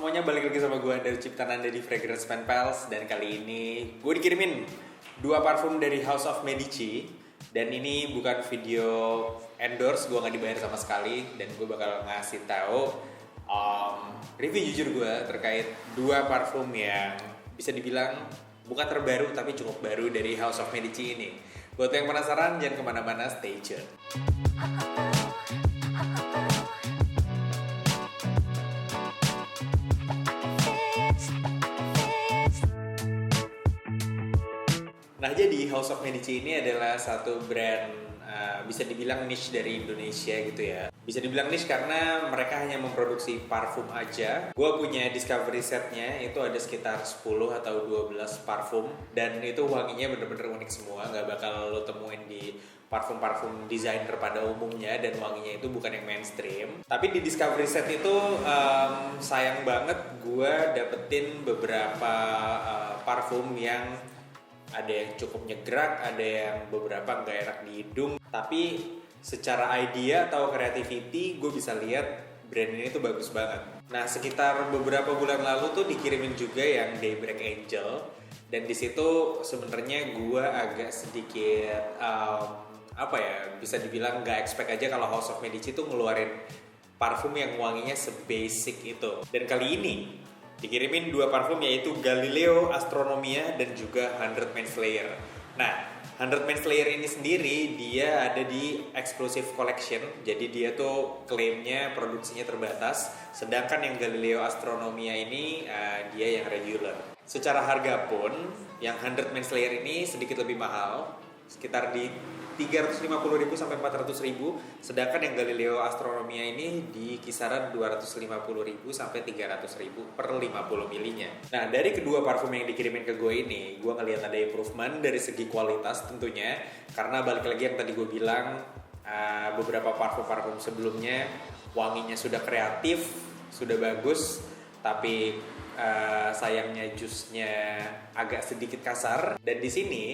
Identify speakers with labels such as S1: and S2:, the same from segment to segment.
S1: semuanya, balik lagi sama gue dari ciptaan Anda di Fragrance Pen Pals. Dan kali ini gue dikirimin 2 parfum dari House of Medici. Dan ini bukan video endorse, gue gak dibayar sama sekali. Dan gue bakal ngasih tahu review jujur gue terkait 2 parfum yang bisa dibilang bukan terbaru tapi cukup baru dari House of Medici ini. Buat yang penasaran, jangan kemana-mana, stay tune. Nah, jadi House of Medici ini adalah satu brand bisa dibilang niche dari Indonesia gitu ya. Bisa dibilang niche karena mereka hanya memproduksi parfum aja. Gue punya discovery setnya, itu ada sekitar 10 atau 12 parfum. Dan itu wanginya bener-bener unik semua, gak bakal lo temuin di parfum-parfum designer pada umumnya. Dan wanginya itu bukan yang mainstream. Tapi di discovery set itu sayang banget gue dapetin beberapa parfum yang ada yang cukup nyegrak, ada yang beberapa nggak enak di hidung. Tapi secara idea atau creativity, gue bisa lihat brand ini tuh bagus banget. Nah, sekitar beberapa bulan lalu tuh dikirimin juga yang Daybreak Angel. Dan di situ sebenarnya gue agak sedikit bisa dibilang nggak expect aja kalau House of Medici tuh ngeluarin parfum yang wanginya sebasic itu. Dan kali ini dikirimin 2 parfum, yaitu Galileo Astronomia dan juga 100 Manslayer. Nah, 100 Manslayer ini sendiri dia ada di exclusive collection. Jadi dia tuh klaimnya produksinya terbatas. Sedangkan yang Galileo Astronomia ini dia yang regular. Secara harga pun yang 100 Manslayer ini sedikit lebih mahal, sekitar di 350.000 sampai 400.000, sedangkan yang Galileo Astronomia ini di kisaran 250.000 sampai 300.000 per 50 milinya. Nah, dari kedua parfum yang dikirimin ke gue ini, gue ngelihat ada improvement dari segi kualitas tentunya, karena balik lagi yang tadi gue bilang, beberapa parfum-parfum sebelumnya wanginya sudah kreatif, sudah bagus, tapi sayangnya jusnya agak sedikit kasar. Dan di sini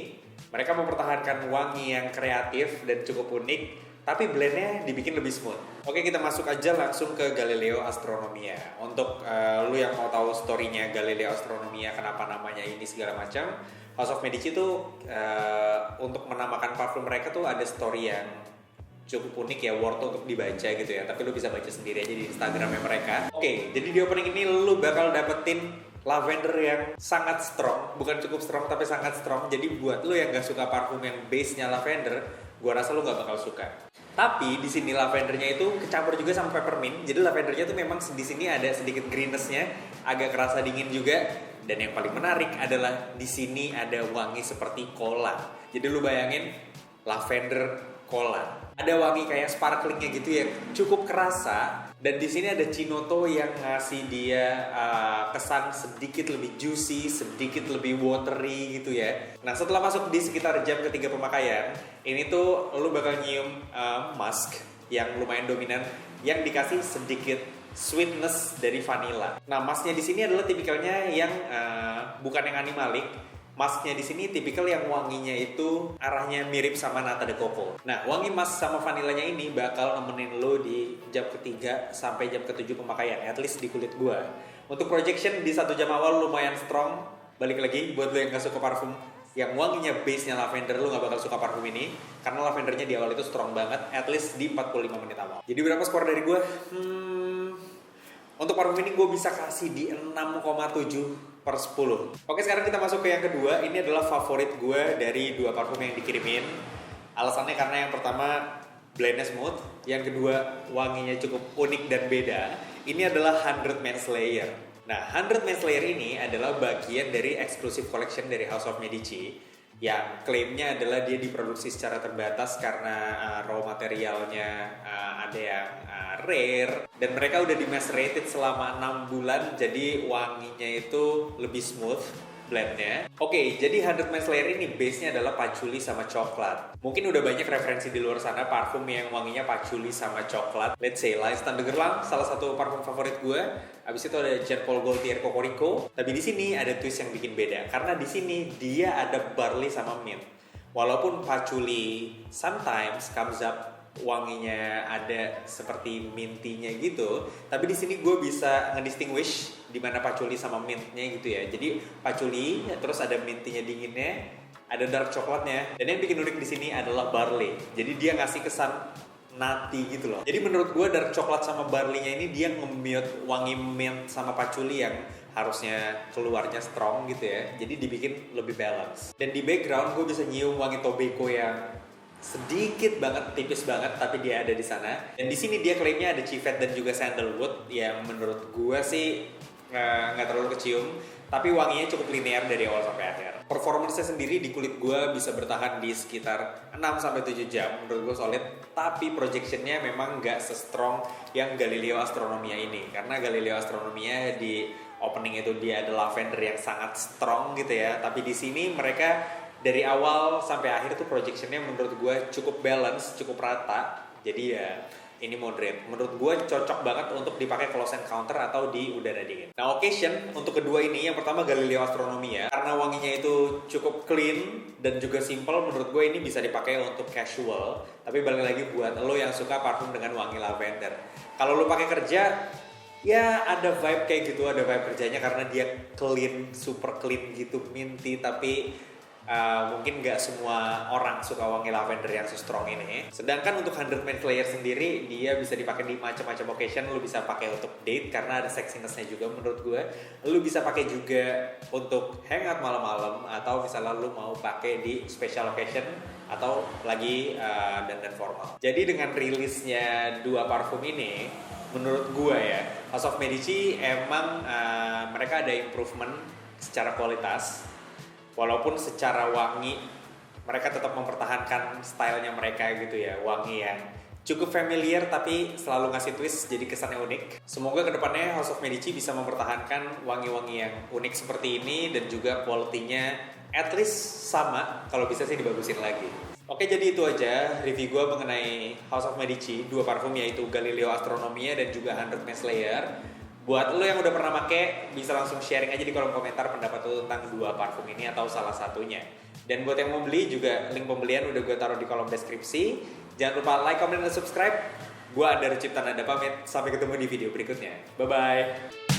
S1: mereka mempertahankan wangi yang kreatif dan cukup unik, tapi blendnya dibikin lebih smooth. Oke, kita masuk aja langsung ke Galileo Astronomia. Untuk lu yang mau tahu story-nya Galileo Astronomia, kenapa namanya ini segala macam, House of Medici tuh untuk menamakan parfum mereka tuh ada story yang cukup unik ya, worth untuk dibaca gitu ya. Tapi lu bisa baca sendiri aja di Instagramnya mereka. Oke, jadi di opening ini lu bakal dapetin lavender yang sangat strong, bukan cukup strong tapi sangat strong. Jadi buat lo yang gak suka parfum yang base-nya lavender, gua rasa lo gak bakal suka. Tapi di sini lavendernya itu kecampur juga sama peppermint. Jadi lavendernya tuh memang di sini ada sedikit greenness-nya, agak kerasa dingin juga. Dan yang paling menarik adalah di sini ada wangi seperti cola. Jadi lo bayangin lavender cola. Ada wangi kayak sparklingnya gitu ya, cukup kerasa. Dan di sini ada Cinoto yang ngasih dia kesan sedikit lebih juicy, sedikit lebih watery gitu ya. Nah, setelah masuk di sekitar jam ketiga pemakaian, ini tuh lu bakal nyium musk yang lumayan dominan, yang dikasih sedikit sweetness dari vanilla. Nah, musknya di sini adalah tipikalnya yang bukan yang animalik. Musknya di sini tipikal yang wanginya itu arahnya mirip sama nata de coco. Nah, wangi musk sama vanilanya ini bakal nemenin lo di jam ketiga sampai jam ke-7 pemakaian, at least di kulit gua. Untuk projection di 1 jam awal lumayan strong. Balik lagi buat lo yang gak suka parfum yang wanginya base-nya lavender, lo gak bakal suka parfum ini karena lavendernya di awal itu strong banget, at least di 45 menit awal. Jadi berapa skor dari gua? Untuk parfum ini gue bisa kasih di 6,7 per 10. Oke, sekarang kita masuk ke yang kedua. Ini adalah favorit gue dari 2 parfum yang dikirimin. Alasannya karena yang pertama blendnya smooth, yang kedua wanginya cukup unik dan beda. Ini adalah 100 Manslayer. Nah, 100 Manslayer ini adalah bagian dari exclusive collection dari House of Medici, yang klaimnya adalah dia diproduksi secara terbatas karena raw materialnya ada yang rare, dan mereka udah di macerated selama 6 bulan, jadi wanginya itu lebih smooth blendnya. Oke, jadi 100 Manslayer ini base-nya adalah patchouli sama coklat. Mungkin udah banyak referensi di luar sana parfum yang wanginya patchouli sama coklat. Let's say L'Instant de Guerlain, salah satu parfum favorit gue. Abis itu ada Jean Paul Gaultier Cocorico. Tapi di sini ada twist yang bikin beda, karena di sini dia ada barley sama mint. Walaupun patchouli sometimes comes up wanginya ada seperti mintinya gitu. Tapi di sini gue bisa ngedistinguish di mana patchouli sama mintnya gitu ya. Jadi patchouli, terus ada mintinya dinginnya, ada dark coklatnya. Dan yang bikin unik di sini adalah barley. Jadi dia ngasih kesan nutty gitu loh. Jadi menurut gue dark coklat sama barley-nya ini dia nge-mute wangi mint sama patchouli yang harusnya keluarnya strong gitu ya. Jadi dibikin lebih balance. Dan di background gue bisa nyium wangi tobacco yang sedikit banget, tipis banget, tapi dia ada di sana. Dan di sini dia klaimnya ada civet dan juga sandalwood yang menurut gue sih nggak terlalu kecium, tapi wanginya cukup linear dari awal sampai akhir. Performance-nya sendiri di kulit gue bisa bertahan di sekitar 6-7 jam, menurut gue solid. Tapi projection-nya memang nggak se-strong yang Galileo Astronomia ini, karena Galileo Astronomia di opening itu dia ada lavender yang sangat strong gitu ya. Tapi di sini mereka dari awal sampai akhir tuh projectionnya menurut gue cukup balance, cukup rata. Jadi ya ini moderate. Menurut gue cocok banget untuk dipakai close encounter atau di udara dingin. Nah, occasion untuk kedua ini, yang pertama Galileo Astronomia, karena wanginya itu cukup clean dan juga simple, menurut gue ini bisa dipakai untuk casual. Tapi balik lagi buat lo yang suka parfum dengan wangi lavender. Kalau lo pakai kerja, ya ada vibe kayak gitu, ada vibe kerjanya karena dia clean, super clean gitu, minty, tapi mungkin nggak semua orang suka wangi lavender yang strong ini. Sedangkan untuk 100 Main Slayer sendiri, dia bisa dipakai di macam-macam occasion. Lu bisa pakai untuk date karena ada sexiness-nya juga menurut gue. Lu bisa pakai juga untuk hangout malam-malam, atau misalnya lu mau pakai di special occasion atau lagi dandan formal. Jadi dengan rilisnya dua parfum ini, menurut gue ya, House of Medici emang mereka ada improvement secara kualitas. Walaupun secara wangi mereka tetap mempertahankan stylenya mereka gitu ya, wangi yang cukup familiar tapi selalu ngasih twist jadi kesannya unik. Semoga kedepannya House of Medici bisa mempertahankan wangi-wangi yang unik seperti ini dan juga quality-nya at least sama, kalau bisa sih dibagusin lagi. Oke, jadi itu aja review gue mengenai House of Medici, dua parfum yaitu Galileo Astronomia dan juga 100 Main Slayer. Buat lo yang udah pernah make, bisa langsung sharing aja di kolom komentar pendapat lo tentang dua parfum ini atau salah satunya. Dan buat yang mau beli juga, link pembelian udah gue taruh di kolom deskripsi. Jangan lupa like, comment, dan subscribe. Gue Andar Cipta Nanda pamit, sampai ketemu di video berikutnya. Bye-bye.